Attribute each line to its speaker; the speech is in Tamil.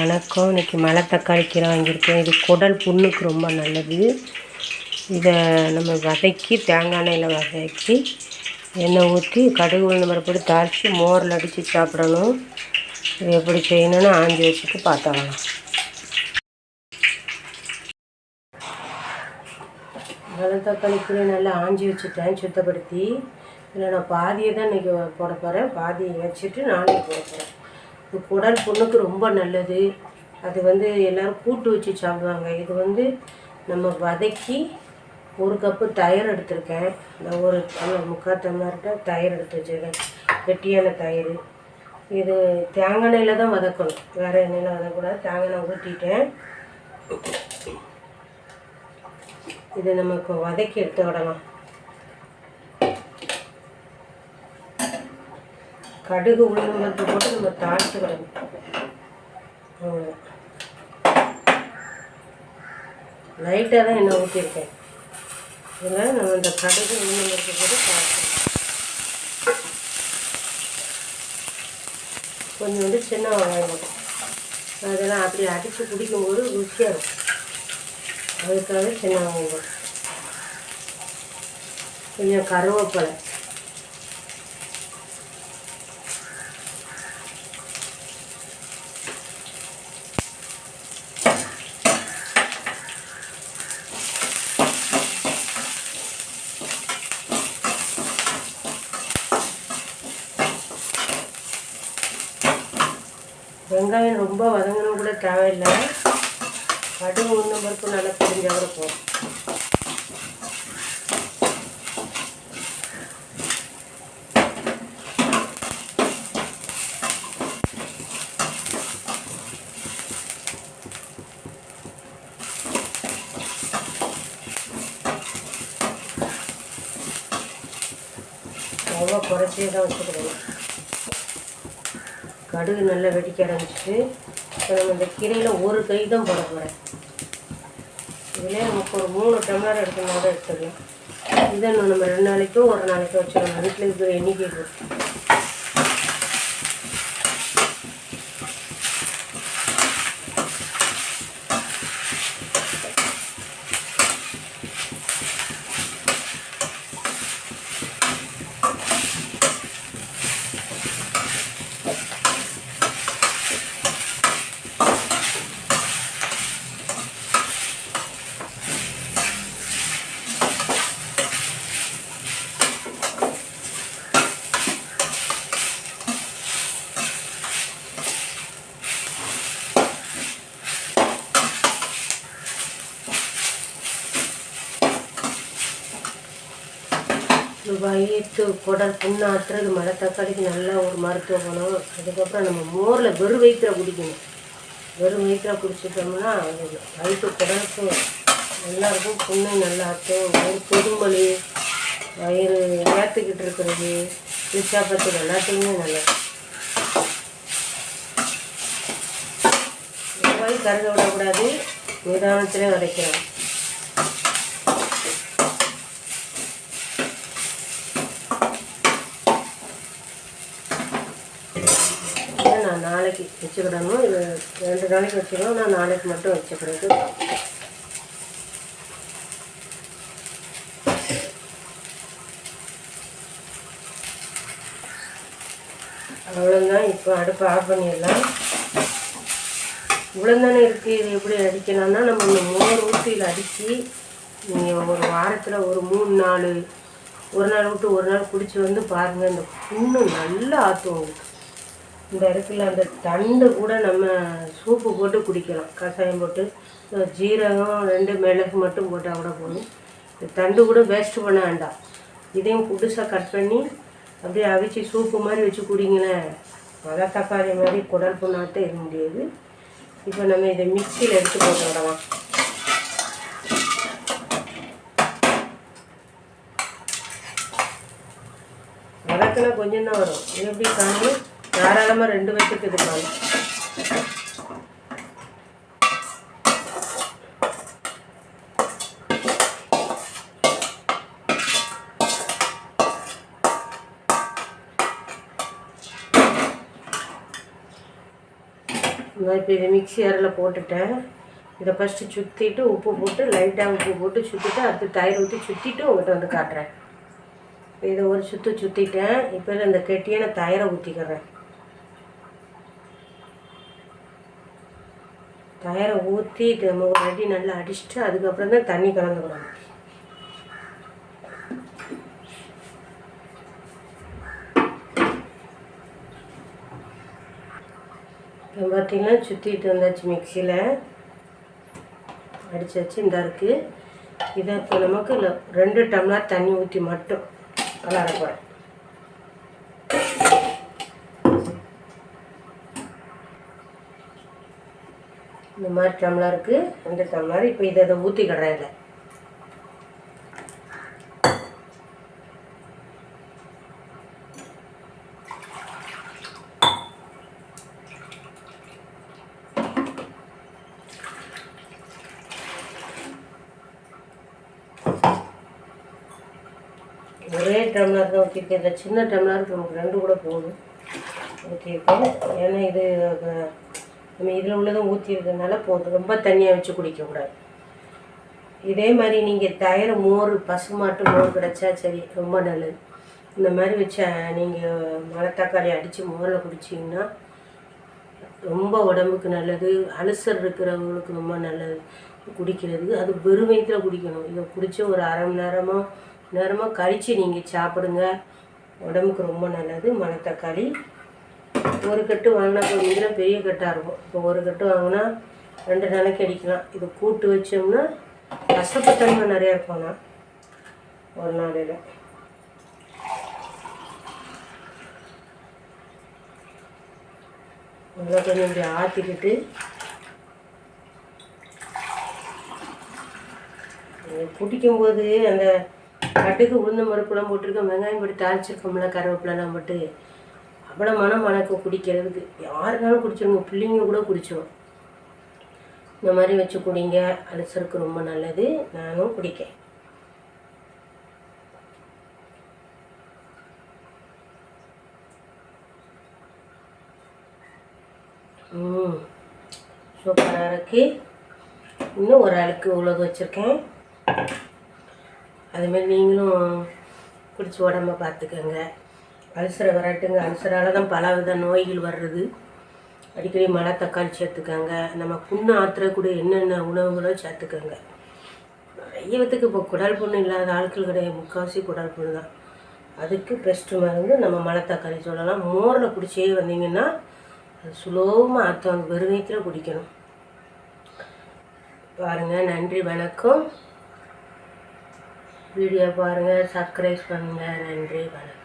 Speaker 1: வணக்கம். இன்றைக்கி மலை தக்காளி கீரை வாங்கியிருக்கேன். இது குடல் புண்ணுக்கு ரொம்ப நல்லது. இதை நம்ம வதக்கி தேங்காய் எண்ணெயில் வதக்கி எண்ணெய் ஊற்றி கடுகு உளுந்து பருப்பு தாளித்து மோரில் அடித்து சாப்பிடணும். இது எப்படி செய்யணும்னு ஆஞ்சி வச்சுட்டு பார்த்தாங்களாம். மலை தக்காளி கீரை நல்லா ஆஞ்சி வச்சுட்டேன் சுத்தப்படுத்தி. இதில் நான் பாதியை தான் இன்றைக்கி போட போகிறேன். பாதியை வச்சுட்டு நாளைக்கு போட போகிறேன். இது குடல் புண்ணுக்கு ரொம்ப நல்லது. அது எல்லோரும் கூட்டு வச்சு சாப்பிடுவாங்க. இது நம்ம வதக்கி 1 கப்பு தயிர் எடுத்திருக்கேன். நான் ஒரு முக்கால் டம்ளர்கிட்ட தயிர் எடுத்து வச்சுருக்கேன், கெட்டியான தயிர். இது தேங்காய் எண்ணெயில் தான் வதக்கணும், வேறு எண்ணெயில் வதக்கக்கூடாது. தேங்காய் எண்ணெய் ஊற்றிட்டேன். இதை நமக்கு வதக்கி எடுத்துக்கிடலாம். கடுகு உளுந்து பருப்பு போட்டு நம்ம தாளிச்சுக்கிடணும். லைட்டாக தான் எண்ணெய் ஊற்றிருக்கேன். இதில் நம்ம இந்த கடுகு உளுந்து பருப்பு போட்டு தாளிச்சிடணும். கொஞ்சம் சின்ன வெங்காயம் போட்டு அதெல்லாம் அப்படி அடித்து குடிக்கும்போது ருசியாக இருக்கும். அதுக்காக சின்ன வெங்காயம் போட்டு கொஞ்சம் கருவேப்பிலை, வெங்காயம் ரொம்ப வதங்கணும் கூட தேவையில்லை. கடுகு உளுந்து பருப்பு நல்லா பொரிஞ்சால் இருக்கும். ரொம்ப குறைச்சே தான் வச்சுக்கிடணும். கடுகு நல்லா வெடிக்க ஆரம்பிச்சிட்டு இப்போ நம்ம இந்த கீரையில் ஒரு கை தான் போட போகிறேன். இதிலே நமக்கு ஒரு 3 டம்ளர் எடுக்கணும் எடுத்துக்கலாம். இதை நம்ம 2 நாளைக்கும் 1 நாளைக்கும் வச்சுக்கணும். வீட்டில் இருக்கிற எண்ணிக்கை போட்டு வயிற்று குடல் புண்ணாற்றுறது மலை தக்காளிக்கு நல்ல ஒரு மருத்துவ குணம். அதுக்கப்புறம் நம்ம மோரில் வெறும் வயிற்றில் குடிக்கணும். வெறும் வயிற்றில் குடிச்சிட்டோம்னா அது வயிற்று குடலுக்கு நல்லாயிருக்கும். புண்ணை நல்லா ஆற்றும். வயிறு பெருமொழி, வயிறு ஏற்றுக்கிட்டு இருக்கிறது, பிச்சாப்பத்தில் எல்லாத்துக்குமே நல்லது. வயிறு கருத விடக்கூடாது, நிதானத்திலே வதைக்கிறோம். நான் நாளைக்கு வச்சுக்கிடணும். இது 2 நாளைக்கு வச்சுக்கணும். நான் நாளைக்கு மட்டும் வச்சுக்கிறது. அவ்வளோதான். இப்போ அடுப்பு ஆஃப் பண்ணிடலாம். இவ்வளோதானே இருக்குது. இது எப்படி அடிக்கலாம்னா நம்ம இந்த மோர் ஊற்றியில் அடித்து நீங்கள் ஒரு வாரத்தில் ஒரு 3-4 ஒரு நாள் விட்டு ஒரு நாள் குடிச்சு பாருங்கள். இந்த புண்ணு நல்லா ஆற்றும். இந்த இடத்துல அந்த தண்டு கூட நம்ம சூப்பு போட்டு குடிக்கலாம். கஷாயம் போட்டு ஜீரகம் 2 மிளகு மட்டும் போட்டால் கூட போதும். இந்த தண்டு கூட வேஸ்ட்டு பண்ண வேண்டாம். இதையும் புதுசாக கட் பண்ணி அப்படியே அவிச்சு சூப்பு மாதிரி வச்சு குடிங்களேன். மலை தக்காளி மாதிரி குடல் புண்ணாட்ட இருக்க முடியாது. இப்போ நம்ம இதை மிக்சியில் எடுத்து போட்டு விடலாம். வதக்கினா கொஞ்சம் தான் வரும். இது எப்படி காணும், தாராளமாக 2 வச்சுட்டு இருக்கலாம். இப்போ இதை மிக்ஸி அரில் போட்டுட்டேன். இதை ஃபஸ்ட்டு சுற்றிட்டு உப்பு போட்டு லைட்டாக உப்பு போட்டு சுற்றிட்டு அடுத்து தயிர் ஊற்றி சுற்றிட்டு உங்கள்கிட்ட வந்து காட்டுறேன். இதை ஒரு சுற்றிட்டேன். இப்போ இந்த கெட்டியான தயிரை ஊற்றிக்கிறேன். தயிரை ஊற்றி நம்ம ஒரு அடி நல்லா அடிச்சுட்டு அதுக்கப்புறம் தான் தண்ணி கலந்துக்கணும். இப்போ பார்த்திங்கன்னா சுற்றிட்டு வந்தாச்சு, மிக்சியில் அடித்தாச்சு. இந்த இருக்குது. இதை இப்போ நமக்கு 2 டம்ளர் தண்ணி ஊற்றி மட்டும் கலர போகிறேன். இந்த மாதிரி டம்ளருக்கு 2 டம்ளர். இப்போ இதை ஊற்றிக்கிறேன். இதில் ஒரே டம்ளர் தான் ஊற்றிருக்கேன். இந்த சின்ன டம்ளருக்கு நமக்கு 2 கூட போதும் ஊற்றிருக்கேன். ஏன்னா இது நம்ம இதில் உள்ளதும் ஊற்றிருக்கிறதுனால போதும். ரொம்ப தண்ணியாக வச்சு குடிக்கக்கூடாது. இதே மாதிரி நீங்கள் தயிர் மோர் பசுமாட்டு மோர் கிடச்சா சரி, ரொம்ப நல்லது. இந்த மாதிரி வச்ச நீங்கள் மலைத்தக்காளி அடித்து மோரில் குடிச்சிங்கன்னா ரொம்ப உடம்புக்கு நல்லது. அல்சர் இருக்கிறவங்களுக்கு ரொம்ப நல்லது குடிக்கிறதுக்கு. அது வெறும் வயிற்றில் குடிக்கணும். இதை குடித்து ஒரு அரை மணி நேரமாக கழித்து நீங்கள் சாப்பிடுங்க. உடம்புக்கு ரொம்ப நல்லது. மலைத்தக்காளி ஒரு கட்டு வாங்கினா கொஞ்சம் பெரிய கட்டாக இருக்கும். இப்போ ஒரு கட்டு வாங்கினா 2 நாளைக்கு அடிக்கலாம். இது கூட்டு வச்சோம்னா கசப்புத்தன்மை நிறையா இருக்கும்னா ஒரு நாளையில். நல்லா கொஞ்சம் இப்படி ஆற்றிக்கிட்டு குடிக்கும்போது அந்த கட்டுக்கு உளுந்த பருப்புலாம் போட்டிருக்கோம், வெங்காயம் போட்டு தாளிச்சிருக்கோம்ல, கருவேப்பிலாம் போட்டு அவ்வளோ மணக்க குடிக்கிறதுக்கு. யாருனாலும் குடிச்சிருங்க, பிள்ளைங்க கூட குடிச்சிடும். இந்த மாதிரி வச்சு குடிங்க. அல்சருக்கு ரொம்ப நல்லது. நானும் குடிக்கேன். சூப்பராக இருக்குது. இன்னும் ஒரு ஆளுக்கு உலக வச்சுருக்கேன். அதுமாரி நீங்களும் குடிச்சு உடம்ப பார்த்துக்கோங்க. அல்சரை விரட்டுங்க. அல்சரால் தான் பல வித நோய்கள் வர்றது. அடிக்கடி மலைத்தக்காளி சேர்த்துக்கோங்க. நம்ம புண்ணு ஆற்றுறக்கூடிய என்னென்ன உணவுகளோ சேர்த்துக்கோங்க. நிறைய பேத்துக்கு இப்போ குடல் புண்ணு இல்லாத ஆட்கள் கிடையாது. முக்கால்வாசி குடல் புண்ணு தான். அதுக்கு பெஸ்ட்டு மருந்து நம்ம மலைத்தக்காளி சொல்லலாம். மோரில் குடிச்சே வந்தீங்கன்னா அது சுலோகமாக ஆற்றம். வெறும் வயிற்றில் குடிக்கணும். பாருங்கள். நன்றி, வணக்கம். வீடியோ பாருங்கள், சப்ஸ்கிரைப் பண்ணுங்கள். நன்றி, வணக்கம்.